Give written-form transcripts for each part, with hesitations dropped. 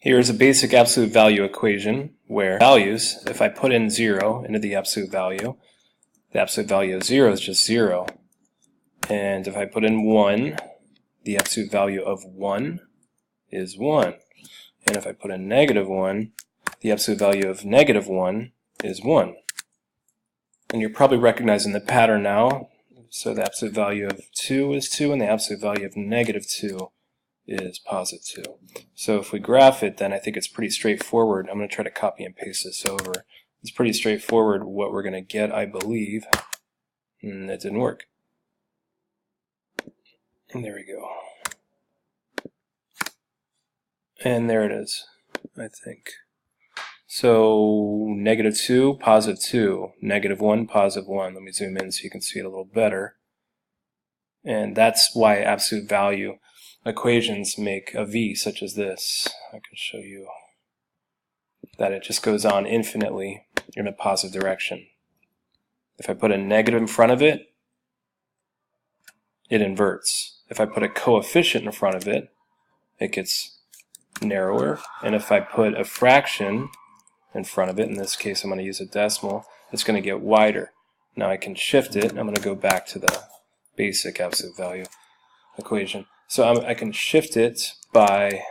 Here's a basic absolute value equation where values, if I put in 0 into the absolute value of 0 is just 0. And if I put in 1, the absolute value of 1 is 1. And if I put in -1, the absolute value of -1 is 1. And you're probably recognizing the pattern now. So the absolute value of 2 is 2, and the absolute value of -2 is +2. So if we graph it, then I think it's pretty straightforward. I'm going to try to copy and paste this over. It's pretty straightforward what we're going to get, I believe. And that didn't work. And there we go. And there it is, I think. So -2, +2, -1, +1. Let me zoom in so you can see it a little better. And that's why absolute value equations make a V such as this. I can show you that it just goes on infinitely in a positive direction. If I put a negative in front of it, it inverts. If I put a coefficient in front of it, it gets narrower. And if I put a fraction in front of it, in this case I'm going to use a decimal, it's going to get wider. Now I can shift it. I'm going to go back to the basic absolute value equation. So I can shift it by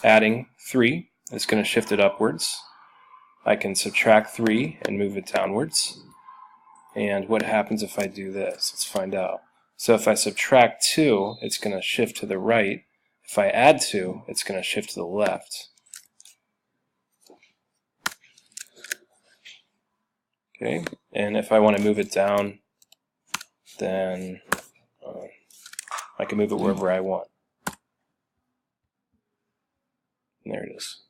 adding 3. It's going to shift it upwards. I can subtract 3 and move it downwards. And what happens if I do this? Let's find out. So if I subtract 2, it's going to shift to the right. If I add 2, it's going to shift to the left. Okay, and if I want to move it down, then I can move it wherever I want. And there it is.